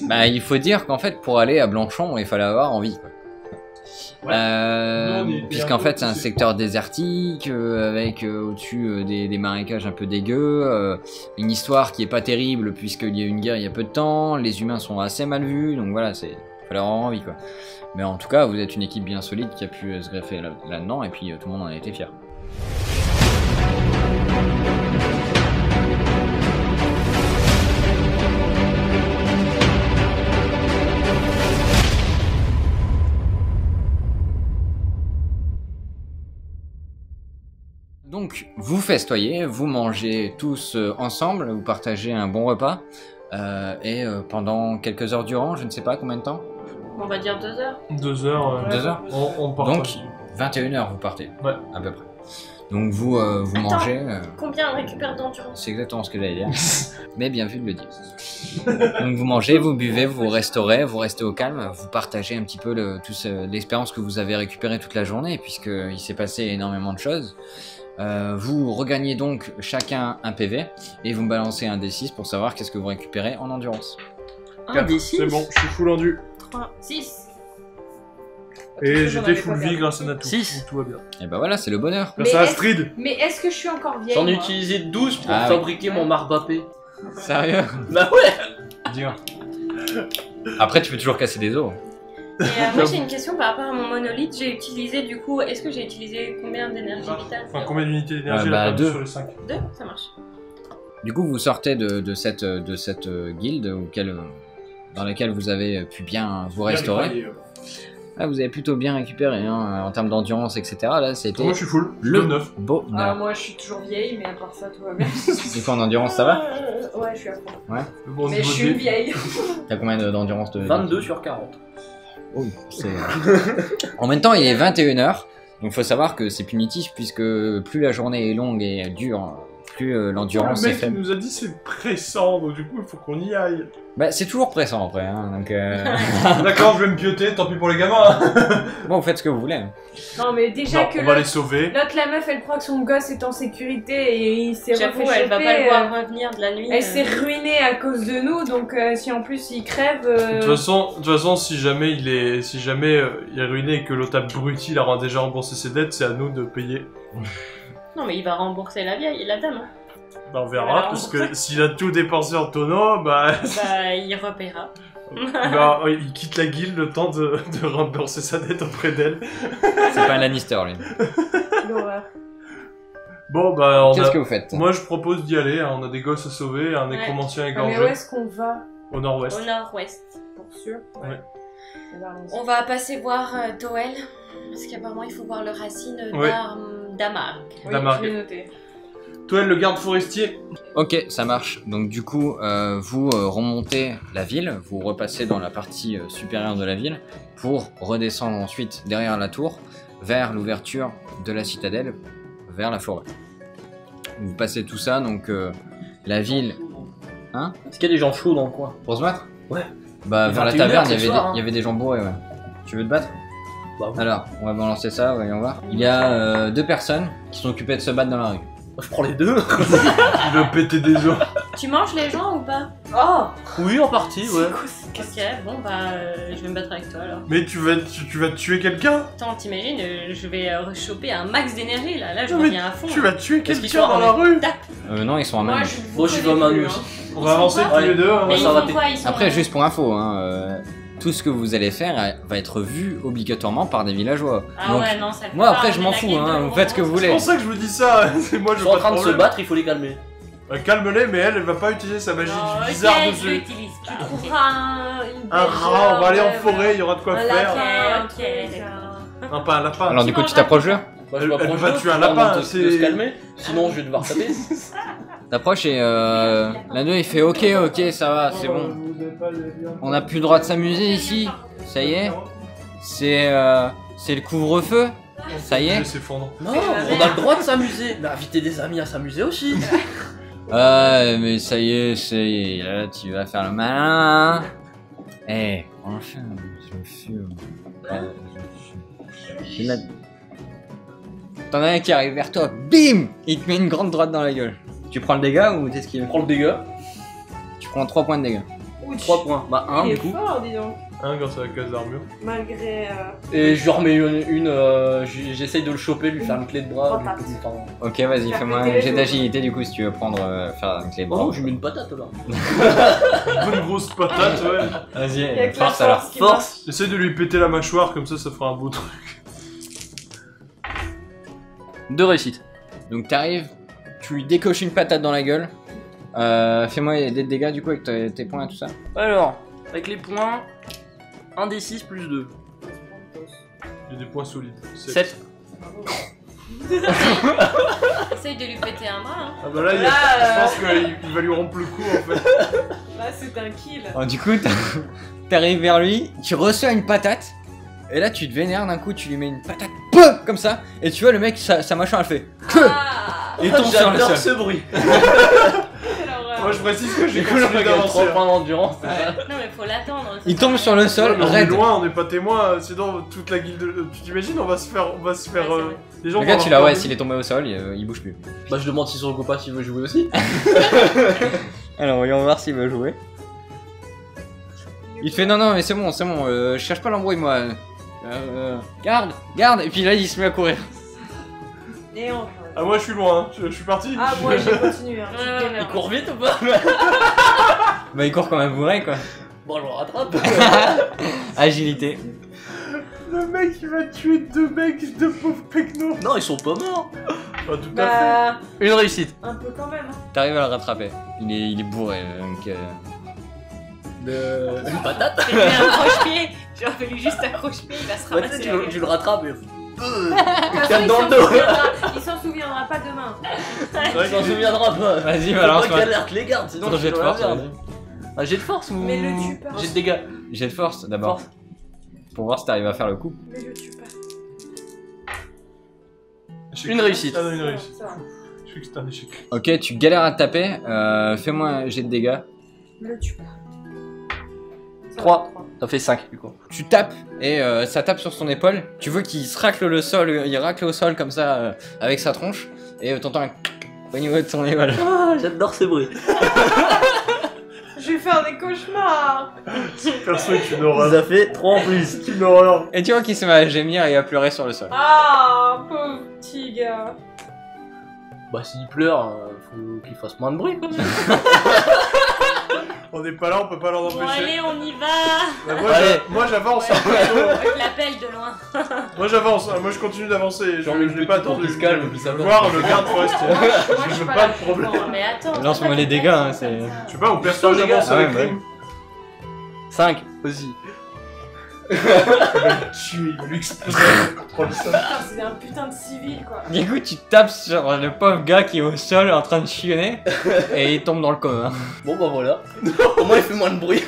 Bah, il faut dire qu'en fait, pour aller à Blanchon, il fallait avoir envie, quoi. Puisqu'en fait c'est un secteur désertique avec au-dessus des marécages un peu dégueux, une histoire qui est pas terrible puisqu'il y a eu une guerre il y a peu de temps, les humains sont assez mal vus, donc voilà, il fallait avoir envie, quoi. Mais en tout cas vous êtes une équipe bien solide qui a pu se greffer là-dedans et puis tout le monde en a été fier. Donc, vous festoyez, vous mangez tous ensemble, vous partagez un bon repas, et pendant quelques heures durant, je ne sais pas combien de temps. On va dire 2 heures. 2 heures. 2 heures. On part. Donc, 21h vous partez. Ouais. À peu près. Donc vous mangez. Combien on récupère d'endurance? C'est exactement ce que j'allais dire. Mais bien vu de le dire. Donc vous mangez, vous buvez, vous restaurez, vous restez au calme, vous partagez un petit peu l'expérience que vous avez récupérée toute la journée, puisqu'il s'est passé énormément de choses. Vous regagnez donc chacun un PV et vous me balancez un D6 pour savoir qu'est-ce que vous récupérez en endurance. Un D6. C'est bon, je suis full endu. 3, 6. Et j'étais full vie grâce à Natou. 6. Tout va bien. Et bah voilà, c'est le bonheur. Grâce à Astrid. Mais est-ce que je suis encore vieille? J'en ai moi utilisé 12 pour Ah, fabriquer mon marbapé. Sérieux? Bah ouais. Dur. Après tu peux toujours casser des os. Et moi j'ai une question par rapport à mon monolithe. J'ai utilisé du coup, est-ce que j'ai utilisé combien d'énergie vitale? Enfin, combien d'unités d'énergie Bah, elle a perdu 2. sur les 5? 2, ça marche. Du coup vous sortez de cette guilde dans laquelle vous avez pu bien vous restaurer. Là, vous avez plutôt bien récupéré hein, en termes d'endurance, etc. Là, c'était Moi je suis full. le 9. bonheur. Moi je suis toujours vieille, mais à part ça tout va bien. Du coup, en endurance, ça va? Ouais, je suis à fond. Ouais. Bon, Mais je suis une vieille. T'as combien d'endurance de... 22 sur 40. Oh, c'est... En même temps, il est 21h. Donc, faut savoir que c'est punitif puisque plus la journée est longue et dure, plus l'endurance Le est mec il faible. nous a dit c'est pressant, donc du coup il faut qu'on y aille. Bah, c'est toujours pressant après. Hein, donc, D'accord, je vais me pioter, tant pis pour les gamins. bon, vous faites ce que vous voulez. Hein. Non, mais déjà Non, que on va les sauver. l'autre, la meuf, elle croit que son gosse est en sécurité et il s'est J'avoue, refait elle va choper, pas le voir revenir de la nuit. Elle s'est ruinée à cause de nous, donc si en plus il crève. De toute façon, si jamais il est ruiné et que l'autre abruti il a déjà remboursé ses dettes, c'est à nous de payer. Non, mais il va rembourser la vieille, la dame. Bah on verra, Voilà, parce que s'il a tout dépensé en tonneau, bah, Bah, il repaiera. bah il quitte la guilde le temps de rembourser sa dette auprès d'elle. C'est pas un Lannister, lui. L'horreur. Bon bah Qu'est-ce que vous faites? moi je propose d'y aller, hein, on a des gosses à sauver, un nécromancien Ah, égorgé mais où est-ce qu'on va? au nord-ouest. Au nord-ouest. Pour sûr? Ouais. Eh ben, allons-y. On va passer voir Toel, parce qu'apparemment il faut voir le racine Ouais. d'Amar. Oui, Damargue. je l'ai noté. Toi le garde forestier. Ok, ça marche. Donc du coup, vous remontez la ville, vous repassez dans la partie supérieure de la ville pour redescendre ensuite derrière la tour vers l'ouverture de la citadelle, vers la forêt. Vous passez tout ça, donc la ville... Hein? Est-ce qu'il y a des gens chauds dans le coin? Pour se battre? Ouais. Bah Il est vers la 21 taverne, heures, il y ce avait soir, des- hein. il y avait des gens bourrés, ouais. Tu veux te battre? Bah oui. Alors, on va balancer ça, voyons voir. Il y a 2 personnes qui sont occupées de se battre dans la rue. Je prends les deux. Il veut péter des os. Tu manges les gens ou pas? Oh! Oui, en partie, ouais. Ok, bon bah je vais me battre avec toi alors. Mais tu vas tuer quelqu'un? Attends, t'imagines, je vais rechoper un max d'énergie là, je Non, mais reviens à fond. Tu vas tuer Qu'est-ce qu'ils quelqu'un sont dans la armés? rue? Non, ils sont en Moi main. je Moi, j'y vais à main nue aussi. On va avancer sont tous les deux. Mais hein. ils ça va font quoi? Ils sont... Après, juste pour info, hein, tout ce que vous allez faire va être vu obligatoirement par des villageois. Ah Donc, ouais, non, ça le fait moi pas, après on je est m'en la fous, guilde de hein, vous faites ce que vous C'est voulez. pour ça que je vous dis ça. C'est moi Ils je sont veux en pas train de se problème. battre, il faut les calmer. Calme-les, mais elle va pas utiliser sa magie Non, bizarre ok, je dessus. l'utilise pas. Tu ok. trouveras Un rat, on va aller en forêt, il y aura de quoi Un faire. lapin, Ok, un truc, d'accord. Non, pas un lapin. Alors du coup tu t'approches d'eux, Bah, je Elle m'approche va d'eux, tuer un je leur lapin, demande de c'est- se calmer. Sinon, je vais devoir taper. t'approches et l'un d'eux il fait ok ça va, c'est bon. On n'a plus le droit de s'amuser ici, ça y est. C'est le couvre-feu, ça y est. Je vais s'effondrer. Non, on a le droit de s'amuser. Mais inviter des amis à s'amuser aussi. Mais ça y est, là tu vas faire le malin. Eh, enfin, je me fume. T'en as un qui arrive vers toi, bim! Il te met une grande droite dans la gueule. Tu prends le dégât ou t'esquives? Prends le dégât. Tu prends 3 points de dégâts. Ouch. 3 points. Bah 1 Il est du coup. fort, dis donc. Hein, quand c'est la case d'armure. Malgré. Et je lui remets j'essaye de le choper, lui faire une clé de bras. Patate. Ok, vas-y, Faire fais-moi péter un les jet os. d'agilité du coup si tu veux prendre, faire une clé de bras. Oh, je lui mets une patate là. Bonne grosse patate, ouais. Il y a Vas-y, que la force alors. force qui Force. Essaye de lui péter la mâchoire, comme ça fera un beau truc. 2 réussites. Donc t'arrives, tu lui décoches une patate dans la gueule. Fais-moi des dégâts du coup avec tes points et tout ça. Alors, avec les points, 1 d 6 plus 2. Il y a des points solides. 7. Essaye de lui péter un bras. Hein. Ah bah là, Là, je pense qu'il va lui rompre le cou en fait. Là, c'est un kill. Alors, du coup, t'arrives vers lui, tu reçois une patate. Et là, tu te vénères d'un coup, tu lui mets une patate comme ça. Et tu vois, le mec, sa mâchoire elle fait. Ah. Et tombe sur le J'adore sol. ce bruit. Quelle horreur. Moi je précise que j'ai Du coup, le continué mec a 3 d'avancer. points d'endurance. Non, mais faut l'attendre. Il tombe sur le sol, On est raide. loin, on n'est pas témoin, sinon toute la guilde. Tu t'imagines, on va se faire. Ouais, c'est vrai. Les gens Le vont gars, tu l'as, avoir ouais, peur. s'il est tombé au sol, il bouge plus. Bah, je demande si son copain s'il veut jouer aussi. Alors, voyons voir s'il veut jouer. Il te fait non, non, mais c'est bon, je cherche pas l'embrouille, moi. Garde, garde. Et puis là, il se met à courir. Et on. Ah, moi je suis loin, hein. Je suis parti. Ah, moi j'ai continué. Hein. Ouais, Il court vite ou pas? Bah, il court comme un bourré, quoi. Bon, je le rattrape. Agilité. Le mec il va tuer 2 mecs, 2 pauvres pecnos. Non, ils sont pas morts. Pas tout à fait. Bah, Une réussite. un peu quand même. Hein. T'arrives à le rattraper. Il est bourré, donc. Une patate. Fais-lui un croche-pied. Genre, fais-lui juste un croche-pied, il va se Ouais, tu ramasser. sais, la gueule. tu le rattrapes et. De toute façon, Tape dans le dos. il s'en souviendra pas demain. C'est vrai Il s'en qu'il est- souviendra pas. Vas-y, Faut balance pas moi. qu'il alerte les gardes, sinon Ton je jet de suis dans la force, merde. vas-y. Un jet de force ou. Mais le tue pas. Jet de dégâts. Jet de force d'abord. Force. Pour voir si t'arrives à faire le coup. Mais le tue pas. Échec. Une réussite. Ah non, une réussite. Ça va. Je sais que c'est un échec. Ok, tu galères à te taper. Fais-moi un jet de dégâts. Le tue pas. Ça 3. va, 3. Ça fait 5 du coup. Tu tapes et ça tape sur son épaule. Tu vois qu'il se racle le sol, il racle au sol comme ça avec sa tronche. Et t'entends un au niveau de son épaule. Ah, j'adore ce bruit. Je vais faire des cauchemars. Perso est une Ça horreur. fait 3 en plus. C'est une horreur. Et tu vois qu'il se met à gémir et à pleurer sur le sol. Ah, pauvre petit gars. Bah, s'il pleure, faut qu'il fasse moins de bruit quand même. On n'est pas là, on peut pas l'en Bon, empêcher. allez, on y va. Bah, Allez. moi j'avance. Ouais, hein. je l'appelle de loin. Moi j'avance, moi je continue d'avancer. Genre, une Je l'ai pas petite pour attendu. qu'il se calme, Je puis ça veux va. voir le garde forestier. Moi, Je suis veux pas pas là. de problème. Non, mais attends. Lance-moi les dégâts, hein, c'est- Je sais pas, on personne les gars. avance Ah ouais, avec ouais. crime. 5 aussi. Il va le tuer, il va lui exploser. Contrôle ça. Putain, c'est un putain de civil quoi. Du coup, tu tapes sur le pauvre gars qui est au sol en train de chionner et il tombe dans le coma. Bon bah voilà. Au moins il fait moins de bruit.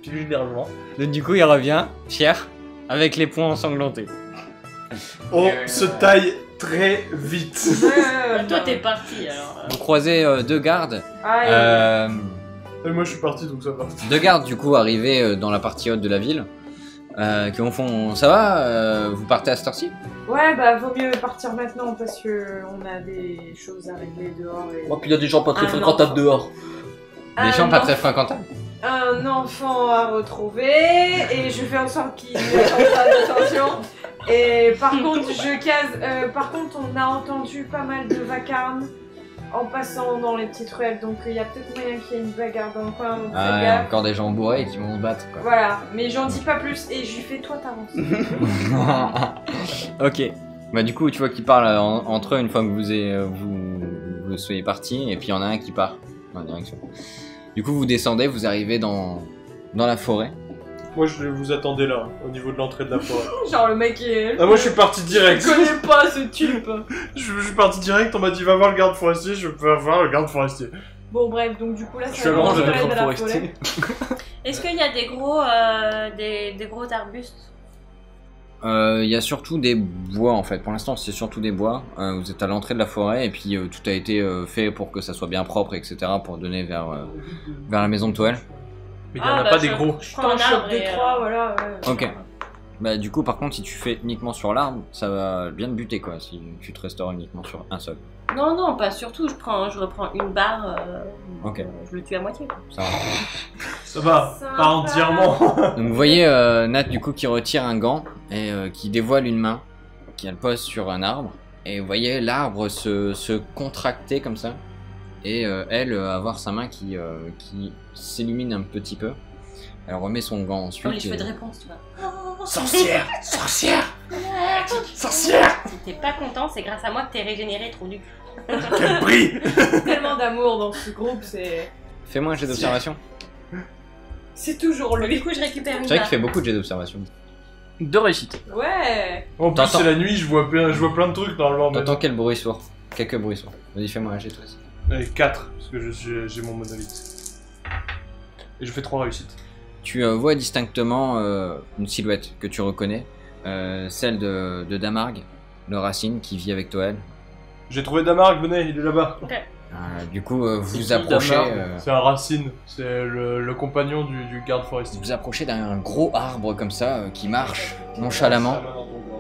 Puis je les rejoins. Donc, du coup, il revient, fier, avec les poings ensanglantés. On se taille très vite. Toi, t'es parti alors. Vous croisez deux gardes. Aïe. Et moi je suis parti donc ça va. Deux gardes, du coup, arrivés dans la partie haute de la ville. Qui en font. Ça va vous partez à cette heure-ci? Ouais, bah vaut mieux partir maintenant parce que on a des choses à régler dehors. Et... Moi puis il y a des gens pas très Un fréquentables enfant. dehors. Des gens pas très fréquentables. Un enfant à retrouver et je fais en sorte qu'il n'attende pas d'attention. Et par contre, par contre, on a entendu pas mal de vacarmes en passant dans les petites ruelles, donc il y a peut-être moyen qu'il y ait une bagarre dans le coin. Donc Ah, faites il y a gaffe. encore des gens bourrés qui vont se battre, quoi. Voilà, mais j'en dis pas plus et je lui fais toi t'avances. Ok. Bah du coup, tu vois qu'ils parlent entre eux une fois que vous soyez partis, et puis il y en a un qui part en direction. Du coup, vous descendez, vous arrivez dans la forêt. Moi je vous attendais là, au niveau de l'entrée de la forêt. Genre le mec est... Ah, moi je suis parti direct. Je connais pas ce type. Je suis parti direct, on m'a dit va voir le garde forestier, je peux voir le garde forestier. Bon bref, donc du coup là Je suis ça à va l'orange de dans le notre de la forestier. forêt. Est-ce qu'il y a des gros, des gros arbustes? Il y a surtout des bois en fait. Pour l'instant, c'est surtout des bois. Vous êtes à l'entrée de la forêt et puis tout a été fait pour que ça soit bien propre, etc. pour donner vers la maison de Toel. Mais il y en a pas des gros. Je T'en prends un chopes arbre des et, trois, voilà. Ouais. Ok. Bah du coup, par contre, si tu fais uniquement sur l'arbre, ça va bien te buter quoi. Si tu te restaures uniquement sur un seul. Non, non, pas surtout. Je reprends une barre. Ok. Je le tue à moitié. Quoi. Ça va. Ça va, Sympa. pas entièrement. Donc vous voyez Nat du coup qui retire un gant et qui dévoile une main qui elle pose sur un arbre. Et vous voyez l'arbre se contracter comme ça. Et elle avoir sa main qui s'illumine un petit peu. Elle remet son gant ensuite. Oh, les cheveux et- de réponse, tu vois. Sorcière, sorcière, sorcière. Si t'es pas content, c'est grâce à moi que t'es régénéré, trop du cul. Quel prix. Tellement d'amour dans ce groupe, Fais-moi un jet d'observation. c'est toujours Du lui. coup, je récupère une C'est vrai barre. qu'il fait beaucoup de jets d'observation. 2 réussites. Ouais. En plus T'entends. c'est la nuit, je vois plein de trucs normalement. mais- T'entends quel bruit sourd? Quelques bruits sourds. Vas-y, fais-moi un jet toi aussi. Allez, 4, parce que j'ai mon monolithe. Et je fais 3 réussites. Tu vois distinctement une silhouette que tu reconnais, celle de Damarg, le racine qui vit avec Toel. J'ai trouvé Damark, venez, il est là-bas. Du coup, vous C'est vous qui, approchez, Damarg C'est un racine, c'est le compagnon du garde forestier. vous approchez d'un gros arbre comme ça qui marche nonchalamment.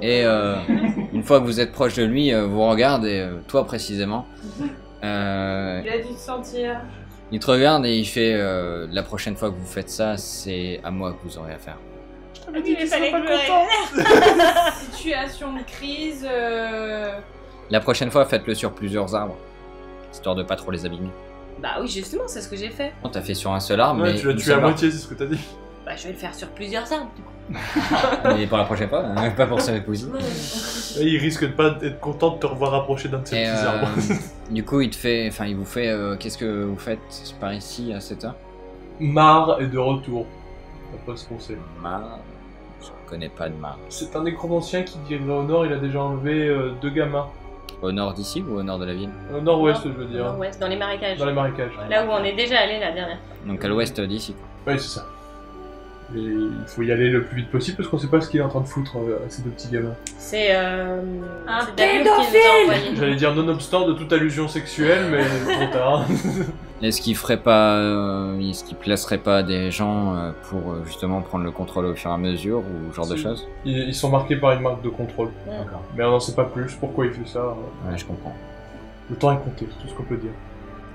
Et une fois que vous êtes proche de lui, vous regarde et toi précisément. Il a dû te sentir. Il te regarde et il fait la prochaine fois que vous faites ça, c'est à moi que vous aurez affaire. Ah oui, mais fallait que je me Situation de crise. La prochaine fois, faites-le sur plusieurs arbres, histoire de pas trop les abîmer. Bah oui, justement, c'est ce que j'ai fait. On t'a fait sur un seul arbre, Ouais, mais tu l'as une tué à seule moitié, c'est ce que t'as dit. Bah, je vais le faire sur plusieurs arbres, du coup. barre. Mais pour la prochaine fois, hein, pas pour cette épouse. Et il risque de pas être content de te revoir approcher d'un de ces Et petits arbres. du coup, il vous fait, qu'est-ce que vous faites par ici à cette heure? Mar est de retour. Après ce qu'on sait. Mar, je connais pas de Mar. C'est un nécromancien qui dirait au nord, il a déjà enlevé 2 gamins. Au nord d'ici ou au nord de la ville? Au nord-ouest, je veux dire. Nord-ouest, dans les marécages. Dans les marécages. Là où on est déjà allé la dernière fois. Donc à l'ouest d'ici. Oui, c'est ça. Et il faut y aller le plus vite possible parce qu'on sait pas ce qu'il est en train de foutre à ces 2 petits gamins. C'est Un c'est David qui nous a pédophile envoyé. J'allais dire nonobstant de toute allusion sexuelle, mais trop tard. Est-ce qu'il ferait pas, est-ce qu'il placerait pas des gens pour justement prendre le contrôle au fur et à mesure ou ce genre de Si. choses? Ils sont marqués par une marque de contrôle. D'accord. Mais on n'en sait pas plus. Pourquoi il fait ça Ouais, je comprends. Le temps est compté, c'est tout ce qu'on peut dire.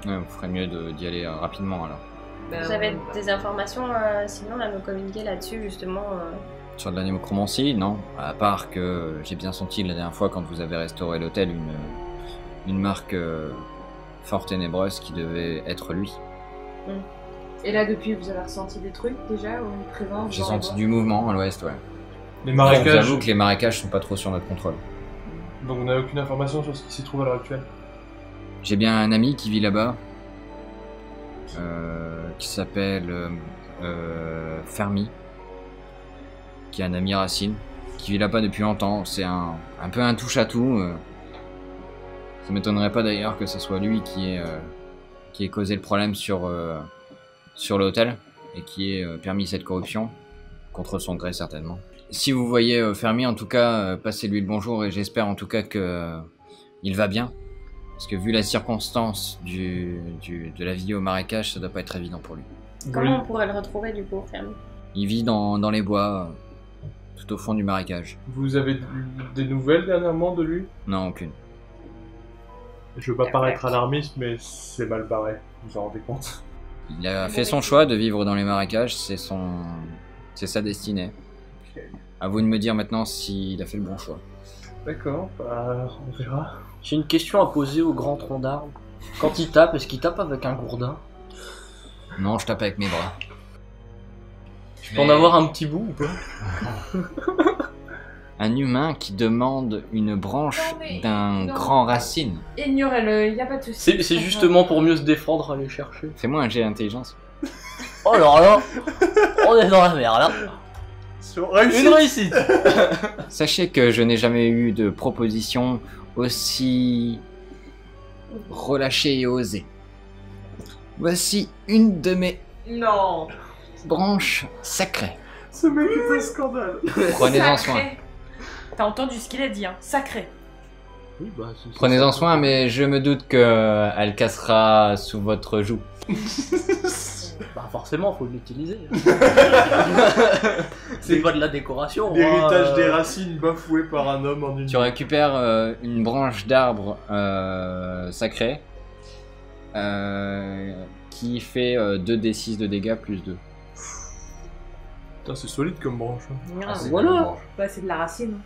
Ouais, vous ferez mieux d'y aller rapidement alors. Vous avez des informations sinon à nous communiquer là-dessus, justement Sur de la nécromancie, non. À part que j'ai bien senti la dernière fois quand vous avez restauré l'hôtel une marque fort ténébreuse qui devait être lui. Et là, depuis, vous avez ressenti des trucs déjà ou une présence J'ai dans senti les du mouvement à l'ouest, ouais. Les Je vous marécages. avoue que les marécages sont pas trop sur notre contrôle. Donc on n'a aucune information sur ce qui s'y trouve à l'heure actuelle. J'ai bien un ami qui vit là-bas, qui s'appelle Fermi, qui est un ami Racine, qui vit là-bas depuis longtemps. C'est un peu un touche-à-tout. Ça m'étonnerait pas d'ailleurs que ce soit lui qui ait causé le problème sur l'hôtel et qui ait permis cette corruption, contre son gré certainement. Si vous voyez Fermi, en tout cas, passez-lui le bonjour et j'espère en tout cas que il va bien. Parce que vu la circonstance de la vie au marécage, ça doit pas être évident pour lui. Comment on pourrait le retrouver du coup, Fermi? Il vit dans les bois, tout au fond du marécage. Vous avez eu des nouvelles dernièrement de lui? Non, aucune. Je veux pas paraître alarmiste, mais c'est mal barré. Vous en rendez compte? Il a fait son choix de vivre dans les marécages, c'est sa destinée. À vous de me dire maintenant s'il a fait le bon choix. D'accord, bah on verra. J'ai une question à poser au grand tronc d'arbre. Quand il tape, est-ce qu'il tape avec un gourdin? Non, je tape avec mes bras. Je peux en avoir un petit bout ou pas? Un humain qui demande une branche Non, mais- d'un non. grand racine. Ignorez-le, y a pas de souci. C'est justement pour mieux se défendre, aller chercher. Fais-moi un jet d'intelligence. Oh alors là, on est dans la merde là. Réussi. Une réussite. Sachez que je n'ai jamais eu de proposition aussi relâchée et osée. Voici une de mes Non. branches sacrées. Ce mec est un scandale. Prenez-en soin. Sacré. T'as entendu ce qu'il a dit, hein. Sacré. Oui, bah, Prenez-en soin, mais je me doute qu'elle cassera sous votre joue. Bah forcément, faut l'utiliser. C'est pas de la décoration. L'héritage hein, des racines bafoué par un homme en une. Tu récupères une branche d'arbre sacrée qui fait 2d6 de dégâts plus 2. Putain, c'est solide comme branche. hein. Ah, c'est voilà. une branche. Bah, c'est de la racine.